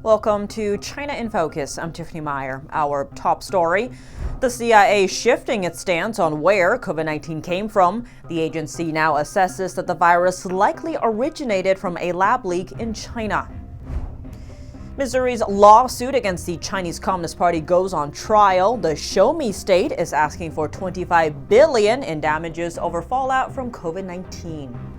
Welcome to China in Focus. I'm Tiffany Meyer. Our top story: the CIA shifting its stance on where COVID-19 came from. The agency now assesses that the virus likely originated from a lab leak in China. Missouri's lawsuit against the Chinese Communist Party goes on trial. The Show Me state is asking for $25 billion in damages over fallout from COVID-19.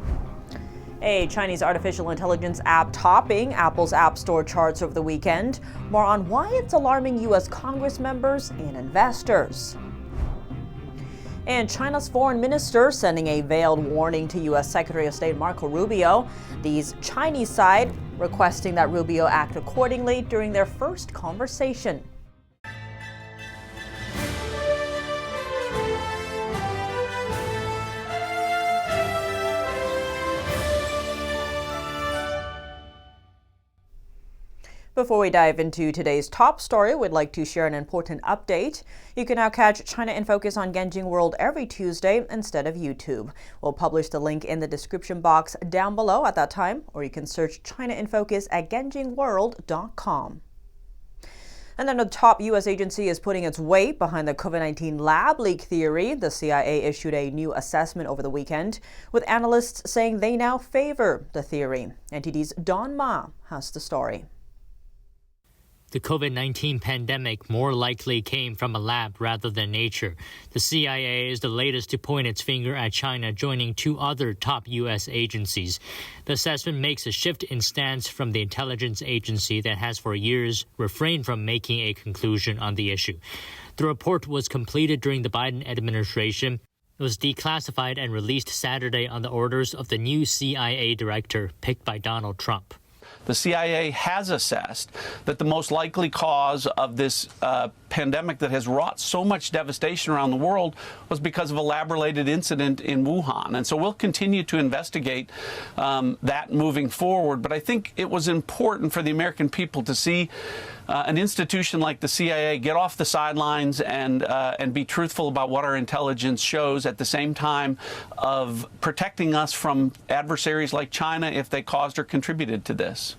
A Chinese artificial intelligence app topping Apple's App Store charts over the weekend. More on why it's alarming U.S. Congress members and investors. And China's foreign minister sending a veiled warning to U.S. Secretary of State Marco Rubio. These Chinese side requesting that Rubio act accordingly during their first conversation. Before we dive into today's top story, we'd like to share an important update. You can now catch China in Focus on Genjing World every Tuesday instead of YouTube. We'll publish the link in the description box down below at that time, or you can search China in Focus at genjingworld.com. And then the top U.S. agency is putting its weight behind the COVID-19 lab leak theory. The CIA issued a new assessment over the weekend, with analysts saying they now favor the theory. NTD's Don Ma has the story. The COVID-19 pandemic more likely came from a lab rather than nature. The CIA is the latest to point its finger at China, joining two other top U.S. agencies. The assessment makes a shift in stance from the intelligence agency that has for years refrained from making a conclusion on the issue. The report was completed during the Biden administration. It was declassified and released Saturday on the orders of the new CIA director picked by Donald Trump. The CIA has assessed that the most likely cause of this pandemic that has wrought so much devastation around the world was because of a lab-related incident in Wuhan. And so we'll continue to investigate that moving forward. But I think it was important for the American people to see an institution like the CIA get off the sidelines and be truthful about what our intelligence shows, at the same time of protecting us from adversaries like China if they caused or contributed to this.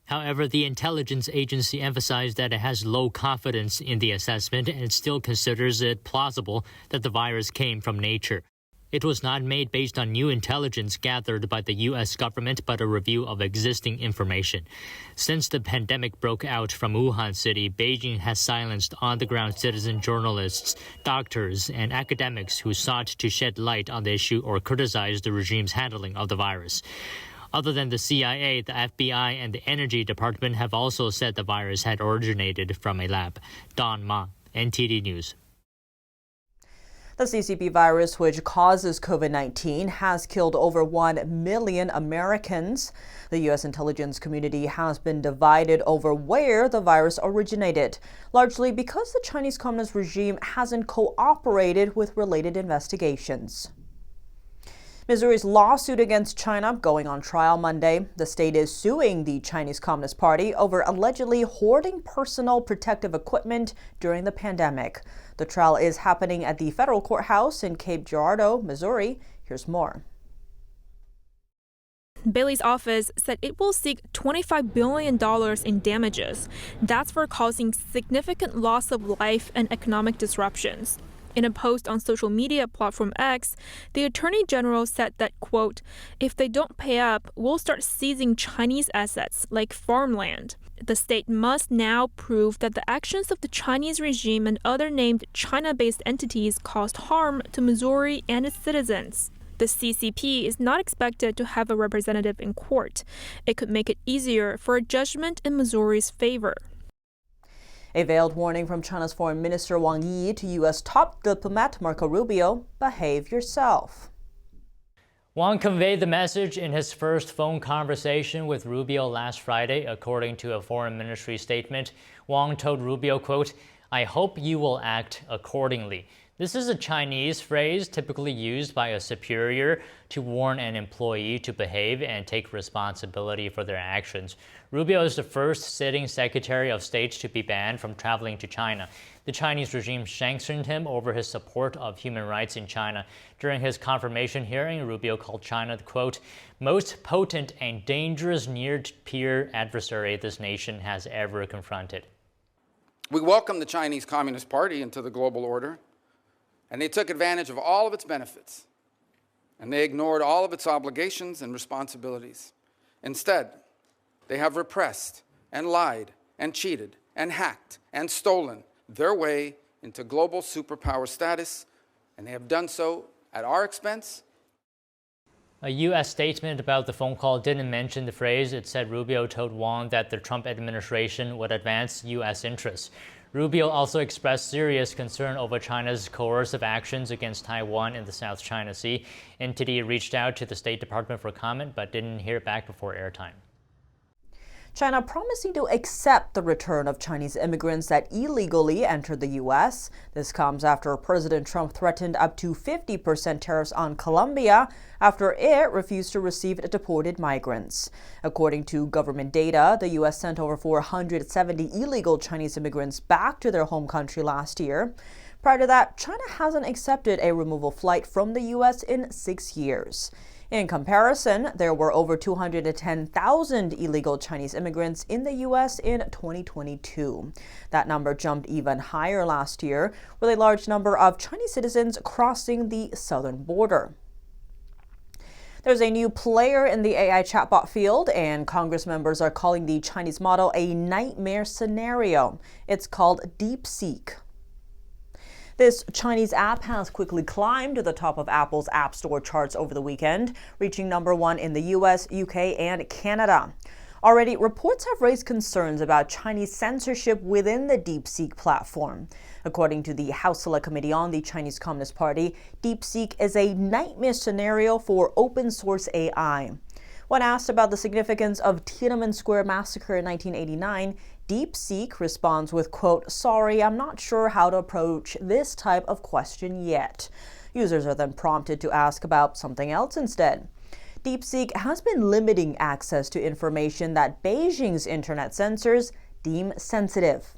However, the intelligence agency emphasized that it has low confidence in the assessment and still considers it plausible that the virus came from nature. It was not made based on new intelligence gathered by the U.S. government, but a review of existing information. Since the pandemic broke out from Wuhan City, Beijing has silenced on-the-ground citizen journalists, doctors, and academics who sought to shed light on the issue or criticize the regime's handling of the virus. Other than the CIA, the FBI and the Energy Department have also said the virus had originated from a lab. Don Ma, NTD News. The CCP virus, which causes COVID-19, has killed over 1 million Americans. The U.S. intelligence community has been divided over where the virus originated, largely because the Chinese Communist regime hasn't cooperated with related investigations. Missouri's lawsuit against China going on trial Monday. The state is suing the Chinese Communist Party over allegedly hoarding personal protective equipment during the pandemic. The trial is happening at the federal courthouse in Cape Girardeau, Missouri. Here's more. Bailey's office said it will seek $25 billion in damages. That's for causing significant loss of life and economic disruptions. In a post on social media platform X, the Attorney General said that, quote, if they don't pay up, we'll start seizing Chinese assets like farmland. The state must now prove that the actions of the Chinese regime and other named China-based entities caused harm to Missouri and its citizens. The CCP is not expected to have a representative in court. It could make it easier for a judgment in Missouri's favor. A veiled warning from China's Foreign Minister Wang Yi to U.S. top diplomat Marco Rubio: behave yourself. Wang conveyed the message in his first phone conversation with Rubio last Friday, according to a foreign ministry statement. Wang told Rubio, quote, I hope you will act accordingly. This is a Chinese phrase typically used by a superior to warn an employee to behave and take responsibility for their actions. Rubio is the first sitting Secretary of State to be banned from traveling to China. The Chinese regime sanctioned him over his support of human rights in China. During his confirmation hearing, Rubio called China the, quote, most potent and dangerous near-peer adversary this nation has ever confronted. We welcome the Chinese Communist Party into the global order, and they took advantage of all of its benefits, and they ignored all of its obligations and responsibilities. Instead, they have repressed and lied and cheated and hacked and stolen their way into global superpower status, and they have done so at our expense. A U.S. statement about the phone call didn't mention the phrase. It said Rubio told Wang that the Trump administration would advance U.S. interests. Rubio also expressed serious concern over China's coercive actions against Taiwan in the South China Sea. NTD reached out to the State Department for comment, but didn't hear back before airtime. China promising to accept the return of Chinese immigrants that illegally entered the U.S. This comes after President Trump threatened up to 50% tariffs on Colombia after it refused to receive deported migrants. According to government data, the U.S. sent over 470 illegal Chinese immigrants back to their home country last year. Prior to that, China hasn't accepted a removal flight from the U.S. in 6 years. In comparison, there were over 210,000 illegal Chinese immigrants in the U.S. in 2022. That number jumped even higher last year, with a large number of Chinese citizens crossing the southern border. There's a new player in the AI chatbot field, and Congress members are calling the Chinese model a nightmare scenario. It's called DeepSeek. This Chinese app has quickly climbed to the top of Apple's App Store charts over the weekend, reaching #1 in the US, UK, and Canada. Already, reports have raised concerns about Chinese censorship within the DeepSeek platform. According to the House Select Committee on the Chinese Communist Party, DeepSeek is a nightmare scenario for open source AI. When asked about the significance of Tiananmen Square massacre in 1989, DeepSeek responds with, quote, sorry, I'm not sure how to approach this type of question yet. Users are then prompted to ask about something else instead. DeepSeek has been limiting access to information that Beijing's internet censors deem sensitive.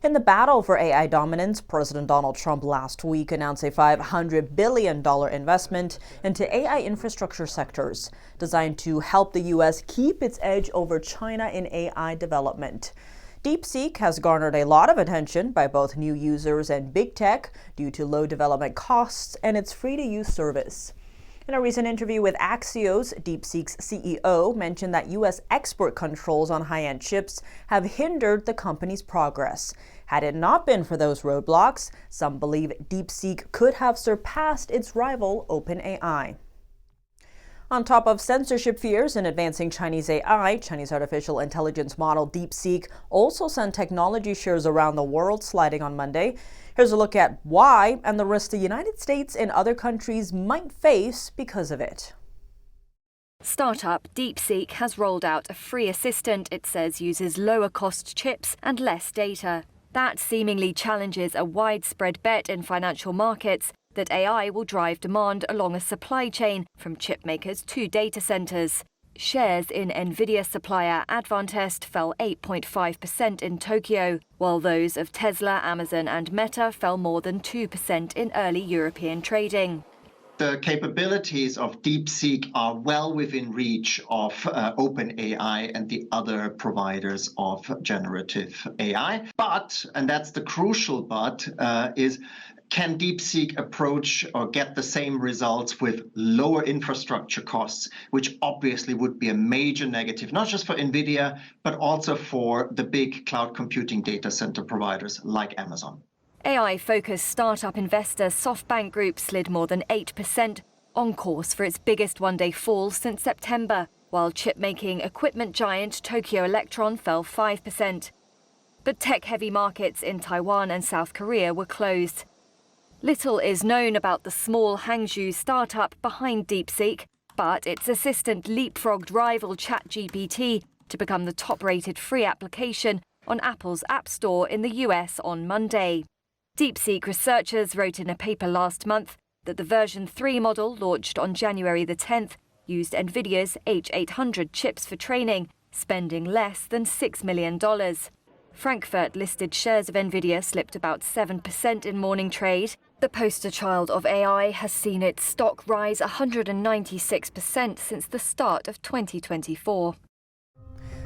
In the battle for AI dominance, President Donald Trump last week announced a $500 billion investment into AI infrastructure sectors, designed to help the U.S. keep its edge over China in AI development. DeepSeek has garnered a lot of attention by both new users and big tech due to low development costs and its free-to-use service. In a recent interview with Axios, DeepSeek's CEO mentioned that U.S. export controls on high-end chips have hindered the company's progress. Had it not been for those roadblocks, some believe DeepSeek could have surpassed its rival OpenAI. On top of censorship fears in advancing Chinese AI, Chinese artificial intelligence model DeepSeek also sent technology shares around the world sliding on Monday. Here's a look at why and the risks the United States and other countries might face because of it. Startup DeepSeek has rolled out a free assistant it says uses lower-cost chips and less data. That seemingly challenges a widespread bet in financial markets that AI will drive demand along a supply chain from chip makers to data centers. Shares in Nvidia supplier Advantest fell 8.5% in Tokyo, while those of Tesla, Amazon and Meta fell more than 2% in early European trading. The capabilities of DeepSeek are well within reach of OpenAI and the other providers of generative AI. But, and that's the crucial but, is can DeepSeek approach or get the same results with lower infrastructure costs, which obviously would be a major negative, not just for NVIDIA, but also for the big cloud computing data center providers like Amazon. AI-focused startup investor SoftBank Group slid more than 8%, on course for its biggest one-day fall since September, while chip-making equipment giant Tokyo Electron fell 5%. But tech-heavy markets in Taiwan and South Korea were closed. Little is known about the small Hangzhou startup behind DeepSeek, but its assistant leapfrogged rival ChatGPT to become the top-rated free application on Apple's App Store in the US on Monday. DeepSeek researchers wrote in a paper last month that the version 3 model launched on January the 10th used NVIDIA's H800 chips for training, spending less than $6 million. Frankfurt-listed shares of NVIDIA slipped about 7% in morning trade. The poster child of AI has seen its stock rise 196% since the start of 2024.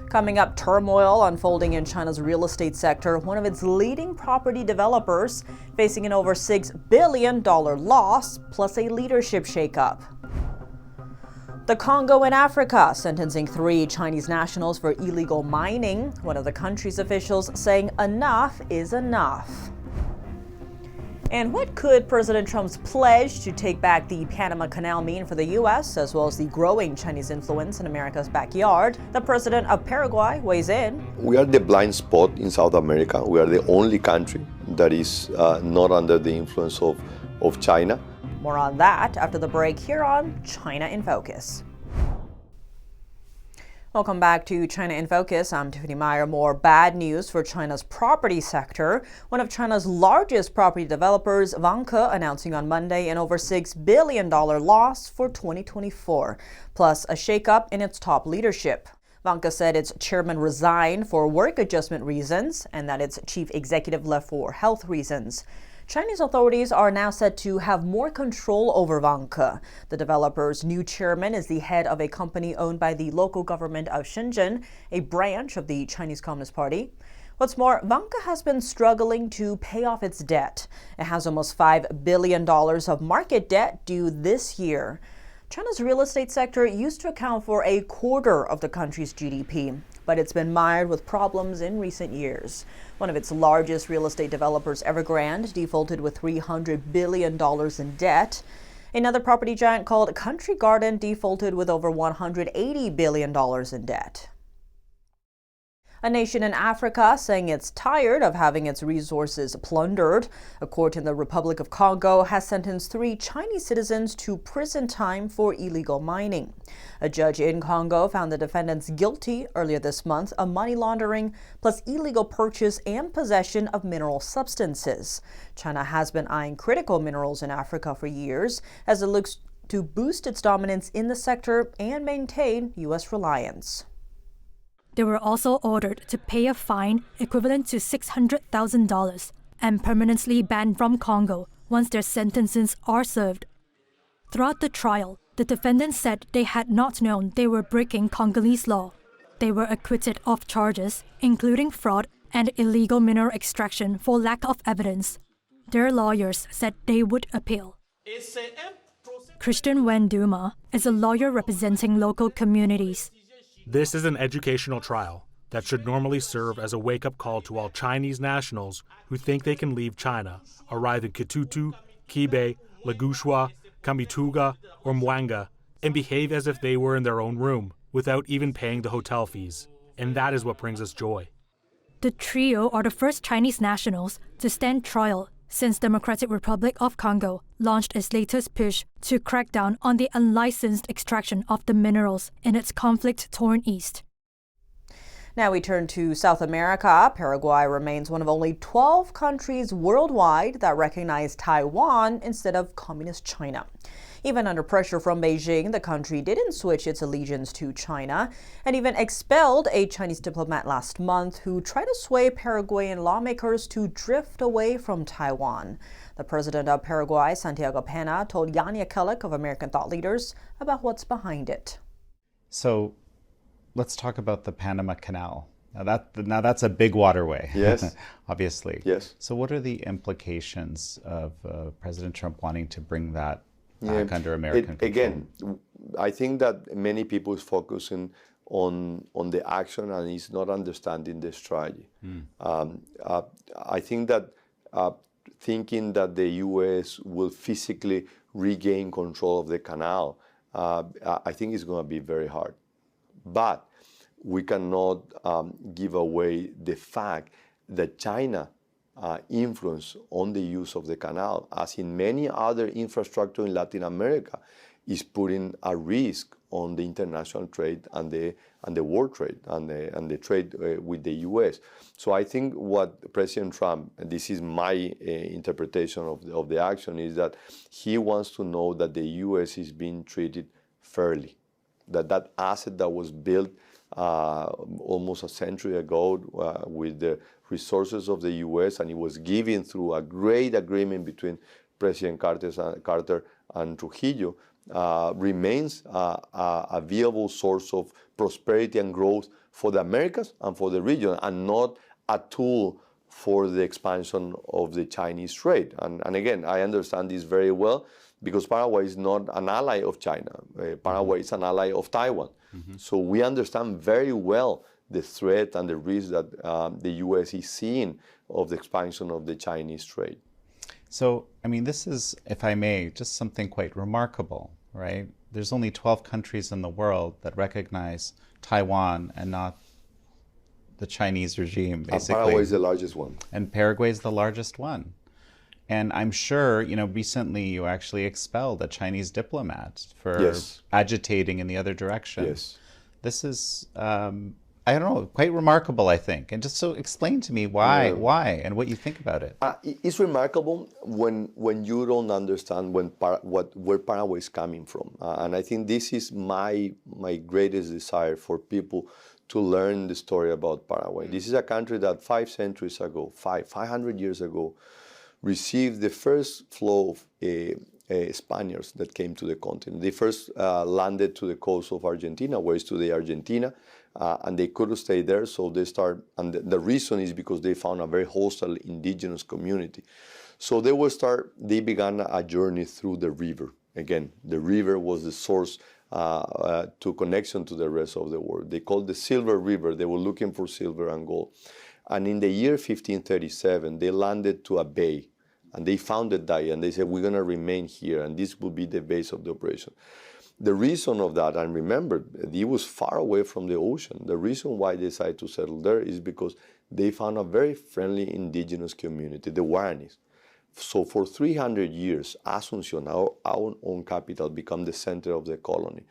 Coming up, turmoil unfolding in China's real estate sector. One of its leading property developers facing an over $6 billion loss, plus a leadership shakeup. The Congo in Africa sentencing 3 Chinese nationals for illegal mining. One of the country's officials saying enough is enough. And what could President Trump's pledge to take back the Panama Canal mean for the U.S., as well as the growing Chinese influence in America's backyard? The president of Paraguay weighs in. We are the blind spot in South America. We are the only country that is not under the influence of China. More on that after the break here on China in Focus. Welcome back to China in Focus. I'm Tiffany Meyer. More bad news for China's property sector. One of China's largest property developers, Vanke, announcing on Monday an over $6 billion loss for 2024, plus a shakeup in its top leadership. Vanke said its chairman resigned for work adjustment reasons and that its chief executive left for health reasons. Chinese authorities are now said to have more control over Vanke. The developer's new chairman is the head of a company owned by the local government of Shenzhen, a branch of the Chinese Communist Party. What's more, Vanke has been struggling to pay off its debt. It has almost $5 billion of market debt due this year. China's real estate sector used to account for a quarter of the country's GDP, but it's been mired with problems in recent years. One of its largest real estate developers, Evergrande, defaulted with $300 billion in debt. Another property giant called Country Garden defaulted with over $180 billion in debt. A nation in Africa saying it's tired of having its resources plundered. A court in the Republic of Congo has sentenced 3 Chinese citizens to prison time for illegal mining. A judge in Congo found the defendants guilty earlier this month of money laundering, plus illegal purchase and possession of mineral substances. China has been eyeing critical minerals in Africa for years as it looks to boost its dominance in the sector and maintain U.S. reliance. They were also ordered to pay a fine equivalent to $600,000 and permanently banned from Congo once their sentences are served. Throughout the trial, the defendants said they had not known they were breaking Congolese law. They were acquitted of charges, including fraud and illegal mineral extraction for lack of evidence. Their lawyers said they would appeal. Christian Wenduma is a lawyer representing local communities. This is an educational trial that should normally serve as a wake-up call to all Chinese nationals who think they can leave China, arrive in Kitutu, Kibe, Lagushwa, Kamituga, or Mwanga, and behave as if they were in their own room without even paying the hotel fees. And that is what brings us joy. The trio are the first Chinese nationals to stand trial since Democratic Republic of Congo launched its latest push to crack down on the unlicensed extraction of the minerals in its conflict-torn east. Now we turn to South America. Paraguay remains one of only 12 countries worldwide that recognize Taiwan instead of Communist China. Even under pressure from Beijing, the country didn't switch its allegiance to China and even expelled a Chinese diplomat last month who tried to sway Paraguayan lawmakers to drift away from Taiwan. The president of Paraguay, Santiago Pena, told Jan Jekielek of American Thought Leaders about what's behind it. So let's talk about the Panama Canal. Now that's a big waterway, yes, obviously. Yes. So what are the implications of President Trump wanting to bring that back under American control? Again, I think that many people is focusing on the action and is not understanding the strategy. I think that thinking that the U.S. will physically regain control of the canal, I think is going to be very hard. But we cannot give away the fact that China influence on the use of the canal, as in many other infrastructure in Latin America, is putting a risk on the international trade and the world trade and the trade with the U.S. So I think what President Trump, and this is my interpretation of the action, is that he wants to know that the U.S. is being treated fairly, that asset that was built almost a century ago with the resources of the U.S. and it was given through a great agreement between President Carter and Trujillo, remains a viable source of prosperity and growth for the Americas and for the region, and not a tool for the expansion of the Chinese trade. And again, I understand this very well because Paraguay is not an ally of China. Paraguay is an ally of Taiwan. Mm-hmm. So we understand very well the threat and the risk that the U.S. is seeing of the expansion of the Chinese trade. So, I mean, this is, if I may, just something quite remarkable, right? There's only 12 countries in the world that recognize Taiwan and not the Chinese regime, basically. And Paraguay is the largest one. And Paraguay is the largest one. And I'm sure, recently you actually expelled a Chinese diplomat for agitating in the other direction. Yes. This is, I don't know, quite remarkable, I think. And just so explain to me why, and what you think about it. It's remarkable when you don't understand where Paraguay is coming from. And I think this is my greatest desire for people to learn the story about Paraguay. This is a country that 5 centuries ago, 500 years ago, received the first flow of Spaniards that came to the continent. They first landed to the coast of Argentina, where is today Argentina, and they couldn't stay there, so they start. And the reason is because they found a very hostile indigenous community. So they began a journey through the river. Again, the river was the source to connection to the rest of the world. They called the Silver River. They were looking for silver and gold. And in the year 1537, they landed to a bay, and they founded that, and they said, we're going to remain here, and this will be the base of the operation. The reason of that, and remember, it was far away from the ocean. The reason why they decided to settle there is because they found a very friendly indigenous community, the Guaranis. So for 300 years, Asunción, our own capital, became the center of the colony.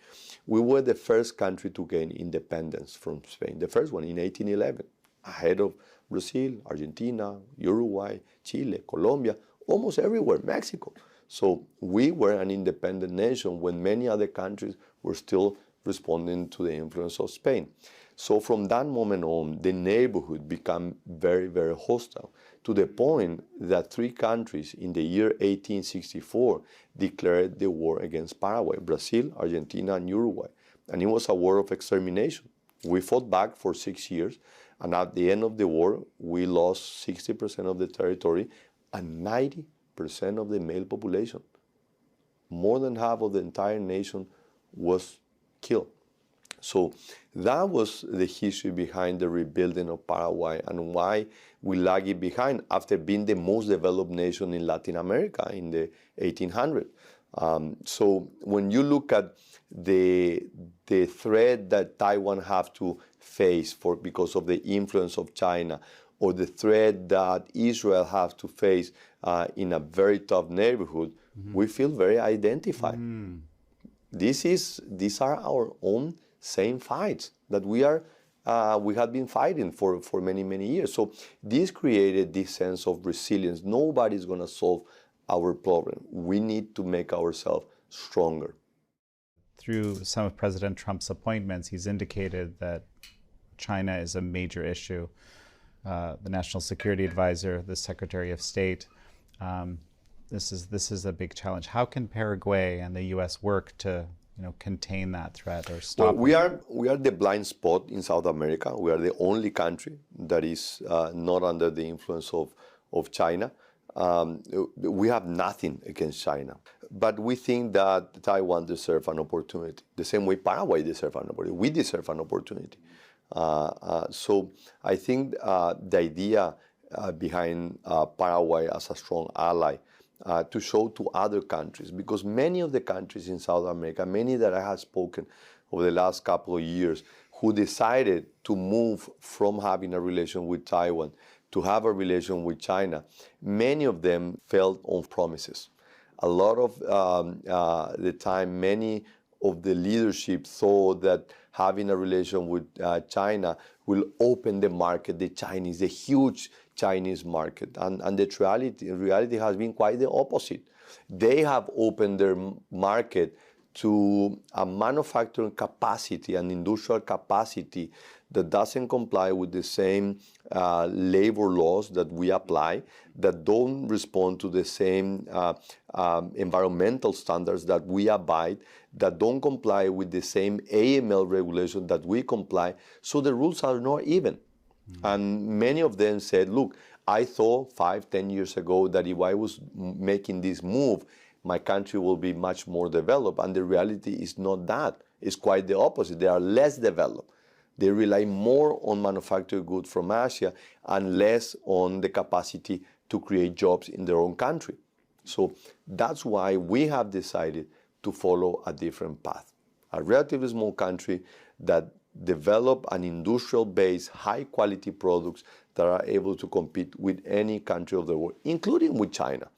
We were the first country to gain independence from Spain, the first one in 1811, ahead of Brazil, Argentina, Uruguay, Chile, Colombia, almost everywhere, Mexico. So we were an independent nation when many other countries were still responding to the influence of Spain. So from that moment on, the neighborhood became very, very hostile, to the point that 3 countries in the year 1864 declared the war against Paraguay: Brazil, Argentina, and Uruguay. And it was a war of extermination. We fought back for 6 years, and at the end of the war, we lost 60% of the territory and 90% of the male population. More than half of the entire nation was killed. So that was the history behind the rebuilding of Paraguay and why we lagged behind after being the most developed nation in Latin America in the 1800s. So when you look at the threat that Taiwan have to face because of the influence of China, or the threat that Israel has to face in a very tough neighborhood, we feel very identified. These are our own same fights that we have been fighting for many, many years. So this created this sense of resilience. Nobody's going to solve our problem. We need to make ourselves stronger. Through some of President Trump's appointments, he's indicated that China is a major issue. The National Security Advisor, the Secretary of State. This is a big challenge. How can Paraguay and the U.S. work to contain that threat or stop it? We are the blind spot in South America. We are the only country that is not under the influence of China. We have nothing against China, but we think that Taiwan deserves an opportunity, the same way Paraguay deserves an opportunity. We deserve an opportunity. So I think the idea behind Paraguay as a strong ally to show to other countries, because many of the countries in South America, many that I have spoken over the last couple of years, who decided to move from having a relation with Taiwan to have a relation with China, many of them fell on promises. a lot of the time, many of the leadership thought that having a relation with China will open the market, the huge Chinese market. And the reality has been quite the opposite. They have opened their market to a manufacturing capacity, an industrial capacity that doesn't comply with the same labor laws that we apply, that don't respond to the same environmental standards that we abide, that don't comply with the same AML regulation that we comply. So the rules are not even. And many of them said, look, I thought 5, 10 years ago that if I was making this move, my country will be much more developed. And the reality is not that. It's quite the opposite. They are less developed. They rely more on manufactured goods from Asia and less on the capacity to create jobs in their own country. So that's why we have decided to follow a different path. A relatively small country that develop an industrial base, high quality products that are able to compete with any country of the world, including with China,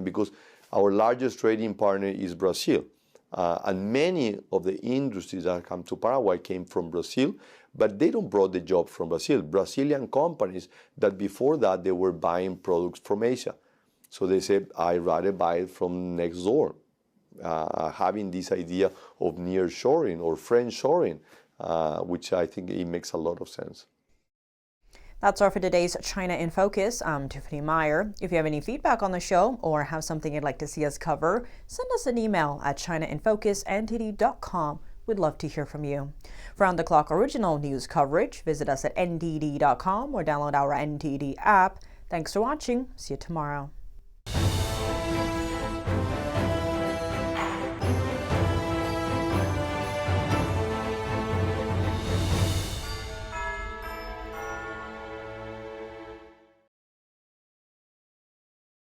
because our largest trading partner is Brazil. And many of the industries that come to Paraguay came from Brazil, but they don't brought the job from Brazil. Brazilian companies that before that they were buying products from Asia. So they said, I'd rather buy it from next door. Having this idea of nearshoring or friendshoring, which I think it makes a lot of sense. That's all for today's China in Focus. I'm Tiffany Meyer. If you have any feedback on the show or have something you'd like to see us cover, send us an email at chinainfocus@ndd.com. We'd love to hear from you. For on-the-clock original news coverage, visit us at ndd.com or download our NTD app. Thanks for watching. See you tomorrow.